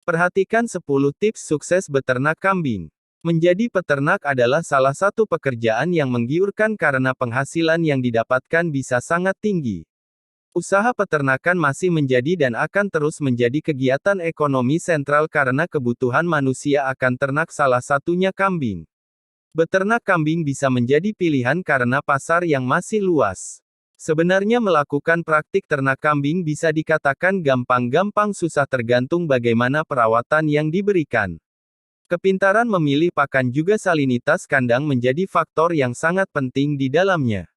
Perhatikan 10 tips sukses beternak kambing. Menjadi peternak adalah salah satu pekerjaan yang menggiurkan karena penghasilan yang didapatkan bisa sangat tinggi. Usaha peternakan masih menjadi dan akan terus menjadi kegiatan ekonomi sentral karena kebutuhan manusia akan ternak, salah satunya kambing. Beternak kambing bisa menjadi pilihan karena pasar yang masih luas. Sebenarnya melakukan praktik ternak kambing bisa dikatakan gampang-gampang susah tergantung bagaimana perawatan yang diberikan. Kepintaran memilih pakan juga salinitas kandang menjadi faktor yang sangat penting di dalamnya.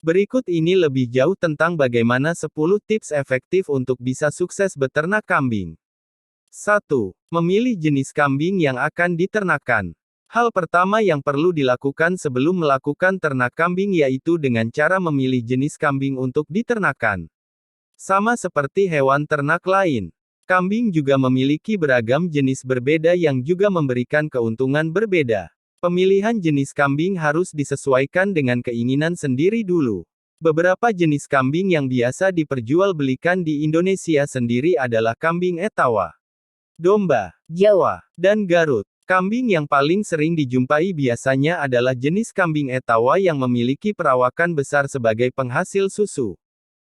Berikut ini lebih jauh tentang bagaimana 10 tips efektif untuk bisa sukses beternak kambing. 1. Memilih jenis kambing yang akan diternakkan. Hal pertama yang perlu dilakukan sebelum melakukan ternak kambing yaitu dengan cara memilih jenis kambing untuk diternakan. Sama seperti hewan ternak lain, kambing juga memiliki beragam jenis berbeda yang juga memberikan keuntungan berbeda. Pemilihan jenis kambing harus disesuaikan dengan keinginan sendiri dulu. Beberapa jenis kambing yang biasa diperjualbelikan di Indonesia sendiri adalah kambing Etawa, domba, Jawa, dan Garut. Kambing yang paling sering dijumpai biasanya adalah jenis kambing Etawa yang memiliki perawakan besar sebagai penghasil susu.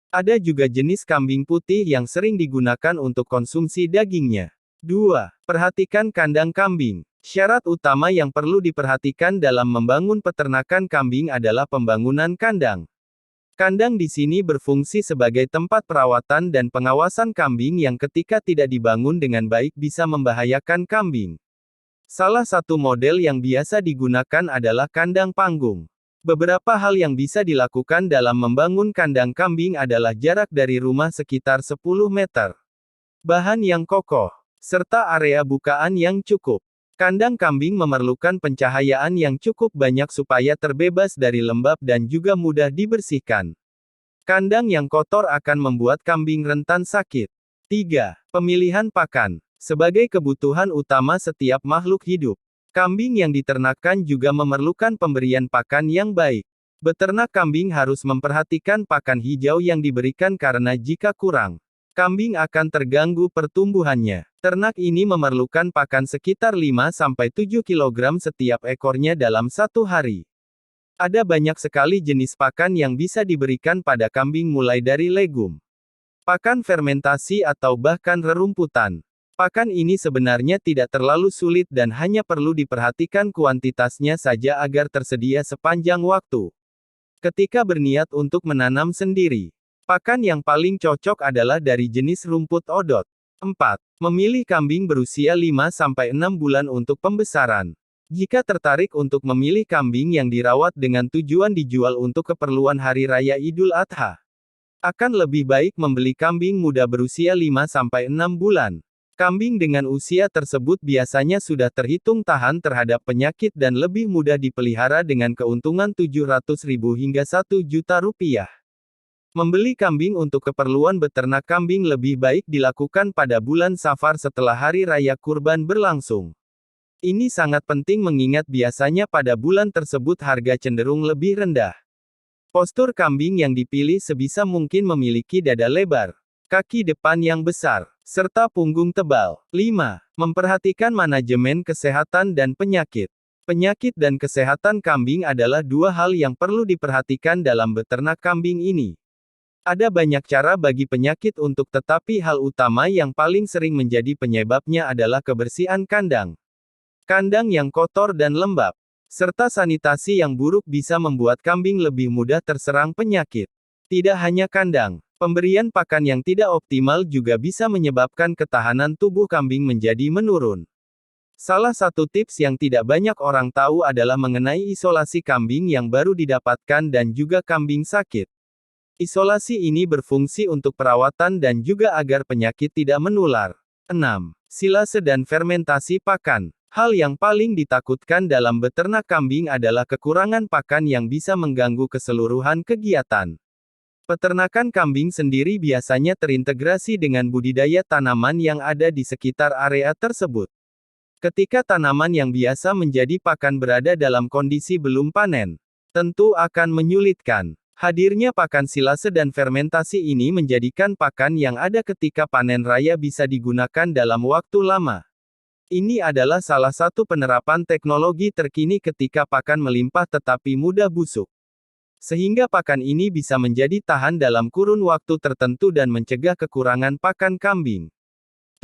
Ada juga jenis kambing putih yang sering digunakan untuk konsumsi dagingnya. 2. Perhatikan kandang kambing. Syarat utama yang perlu diperhatikan dalam membangun peternakan kambing adalah pembangunan kandang. Kandang di sini berfungsi sebagai tempat perawatan dan pengawasan kambing yang ketika tidak dibangun dengan baik bisa membahayakan kambing. Salah satu model yang biasa digunakan adalah kandang panggung. Beberapa hal yang bisa dilakukan dalam membangun kandang kambing adalah jarak dari rumah sekitar 10 meter. Bahan yang kokoh, serta area bukaan yang cukup. Kandang kambing memerlukan pencahayaan yang cukup banyak supaya terbebas dari lembab dan juga mudah dibersihkan. Kandang yang kotor akan membuat kambing rentan sakit. 3. Pemilihan pakan. Sebagai kebutuhan utama setiap makhluk hidup, kambing yang diternakkan juga memerlukan pemberian pakan yang baik. Beternak kambing harus memperhatikan pakan hijau yang diberikan karena jika kurang, kambing akan terganggu pertumbuhannya. Ternak ini memerlukan pakan sekitar 5-7 kg setiap ekornya dalam satu hari. Ada banyak sekali jenis pakan yang bisa diberikan pada kambing mulai dari legum, pakan fermentasi atau bahkan rerumputan. Pakan ini sebenarnya tidak terlalu sulit dan hanya perlu diperhatikan kuantitasnya saja agar tersedia sepanjang waktu. Ketika berniat untuk menanam sendiri, pakan yang paling cocok adalah dari jenis rumput odot. 4. Memilih kambing berusia 5-6 bulan untuk pembesaran. Jika tertarik untuk memilih kambing yang dirawat dengan tujuan dijual untuk keperluan Hari Raya Idul Adha, akan lebih baik membeli kambing muda berusia 5-6 bulan. Kambing dengan usia tersebut biasanya sudah terhitung tahan terhadap penyakit dan lebih mudah dipelihara dengan keuntungan Rp700.000 hingga Rp1.000.000. Membeli kambing untuk keperluan beternak kambing lebih baik dilakukan pada bulan Safar setelah Hari Raya Kurban berlangsung. Ini sangat penting mengingat biasanya pada bulan tersebut harga cenderung lebih rendah. Postur kambing yang dipilih sebisa mungkin memiliki dada lebar, kaki depan yang besar, serta punggung tebal. 5. Memperhatikan manajemen kesehatan dan penyakit. Penyakit dan kesehatan kambing adalah dua hal yang perlu diperhatikan dalam beternak kambing ini. Ada banyak cara bagi penyakit tetapi hal utama yang paling sering menjadi penyebabnya adalah kebersihan kandang. Kandang yang kotor dan lembab, serta sanitasi yang buruk bisa membuat kambing lebih mudah terserang penyakit. Tidak hanya kandang, pemberian pakan yang tidak optimal juga bisa menyebabkan ketahanan tubuh kambing menjadi menurun. Salah satu tips yang tidak banyak orang tahu adalah mengenai isolasi kambing yang baru didapatkan dan juga kambing sakit. Isolasi ini berfungsi untuk perawatan dan juga agar penyakit tidak menular. 6. Silase dan fermentasi pakan. Hal yang paling ditakutkan dalam beternak kambing adalah kekurangan pakan yang bisa mengganggu keseluruhan kegiatan. Peternakan kambing sendiri biasanya terintegrasi dengan budidaya tanaman yang ada di sekitar area tersebut. Ketika tanaman yang biasa menjadi pakan berada dalam kondisi belum panen, tentu akan menyulitkan. Hadirnya pakan silase dan fermentasi ini menjadikan pakan yang ada ketika panen raya bisa digunakan dalam waktu lama. Ini adalah salah satu penerapan teknologi terkini ketika pakan melimpah tetapi mudah busuk. Sehingga pakan ini bisa menjadi tahan dalam kurun waktu tertentu dan mencegah kekurangan pakan kambing.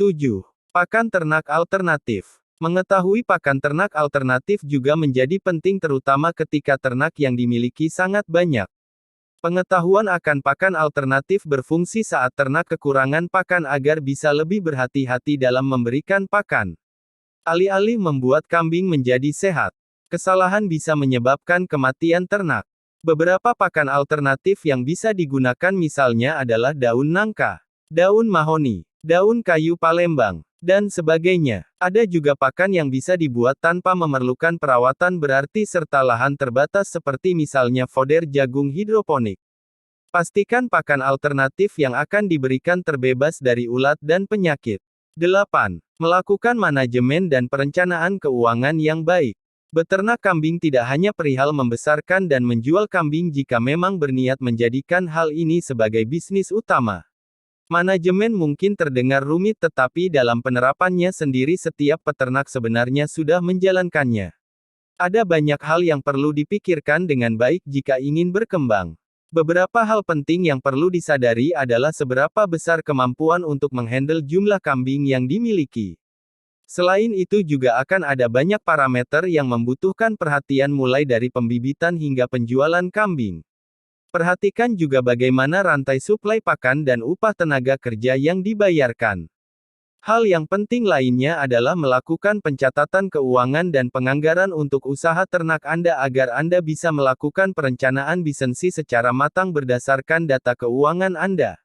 7. Pakan ternak alternatif. Mengetahui pakan ternak alternatif juga menjadi penting terutama ketika ternak yang dimiliki sangat banyak. Pengetahuan akan pakan alternatif berfungsi saat ternak kekurangan pakan agar bisa lebih berhati-hati dalam memberikan pakan. Alih-alih membuat kambing menjadi sehat, kesalahan bisa menyebabkan kematian ternak. Beberapa pakan alternatif yang bisa digunakan misalnya adalah daun nangka, daun mahoni, daun kayu Palembang, dan sebagainya. Ada juga pakan yang bisa dibuat tanpa memerlukan perawatan berarti serta lahan terbatas seperti misalnya fodder jagung hidroponik. Pastikan pakan alternatif yang akan diberikan terbebas dari ulat dan penyakit. 8. Melakukan manajemen dan perencanaan keuangan yang baik. Beternak kambing tidak hanya perihal membesarkan dan menjual kambing jika memang berniat menjadikan hal ini sebagai bisnis utama. Manajemen mungkin terdengar rumit tetapi dalam penerapannya sendiri setiap peternak sebenarnya sudah menjalankannya. Ada banyak hal yang perlu dipikirkan dengan baik jika ingin berkembang. Beberapa hal penting yang perlu disadari adalah seberapa besar kemampuan untuk menghandle jumlah kambing yang dimiliki. Selain itu juga akan ada banyak parameter yang membutuhkan perhatian mulai dari pembibitan hingga penjualan kambing. Perhatikan juga bagaimana rantai suplai pakan dan upah tenaga kerja yang dibayarkan. Hal yang penting lainnya adalah melakukan pencatatan keuangan dan penganggaran untuk usaha ternak Anda agar Anda bisa melakukan perencanaan bisnis secara matang berdasarkan data keuangan Anda.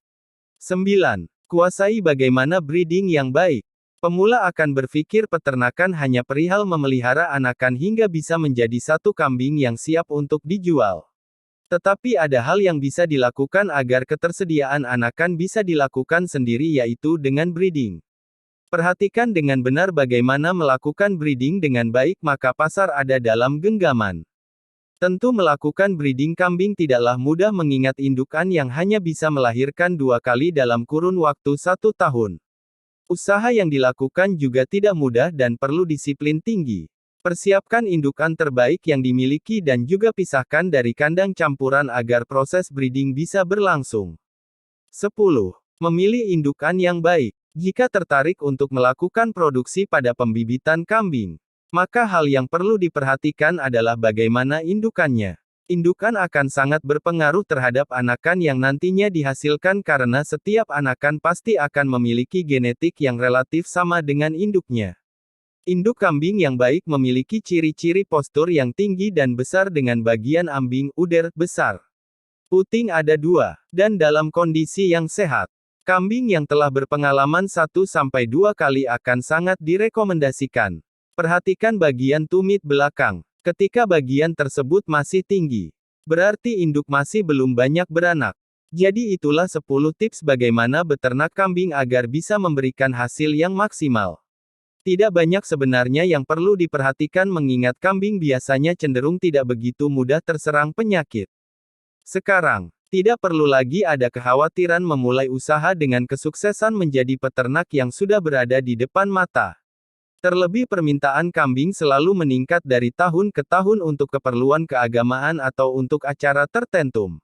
9. Kuasai bagaimana breeding yang baik. Pemula akan berpikir peternakan hanya perihal memelihara anakan hingga bisa menjadi satu kambing yang siap untuk dijual. Tetapi ada hal yang bisa dilakukan agar ketersediaan anakan bisa dilakukan sendiri yaitu dengan breeding. Perhatikan dengan benar bagaimana melakukan breeding dengan baik maka pasar ada dalam genggaman. Tentu melakukan breeding kambing tidaklah mudah mengingat indukan yang hanya bisa melahirkan 2 kali dalam kurun waktu 1 tahun. Usaha yang dilakukan juga tidak mudah dan perlu disiplin tinggi. Persiapkan indukan terbaik yang dimiliki dan juga pisahkan dari kandang campuran agar proses breeding bisa berlangsung. 10. Memilih indukan yang baik. Jika tertarik untuk melakukan produksi pada pembibitan kambing, maka hal yang perlu diperhatikan adalah bagaimana indukannya. Indukan akan sangat berpengaruh terhadap anakan yang nantinya dihasilkan karena setiap anakan pasti akan memiliki genetik yang relatif sama dengan induknya. Induk kambing yang baik memiliki ciri-ciri postur yang tinggi dan besar dengan bagian ambing, uder, besar. Puting ada 2, dan dalam kondisi yang sehat. Kambing yang telah berpengalaman 1-2 kali akan sangat direkomendasikan. Perhatikan bagian tumit belakang. Ketika bagian tersebut masih tinggi, berarti induk masih belum banyak beranak. Jadi itulah 10 tips bagaimana beternak kambing agar bisa memberikan hasil yang maksimal. Tidak banyak sebenarnya yang perlu diperhatikan mengingat kambing biasanya cenderung tidak begitu mudah terserang penyakit. Sekarang, tidak perlu lagi ada kekhawatiran memulai usaha dengan kesuksesan menjadi peternak yang sudah berada di depan mata. Terlebih permintaan kambing selalu meningkat dari tahun ke tahun untuk keperluan keagamaan atau untuk acara tertentu.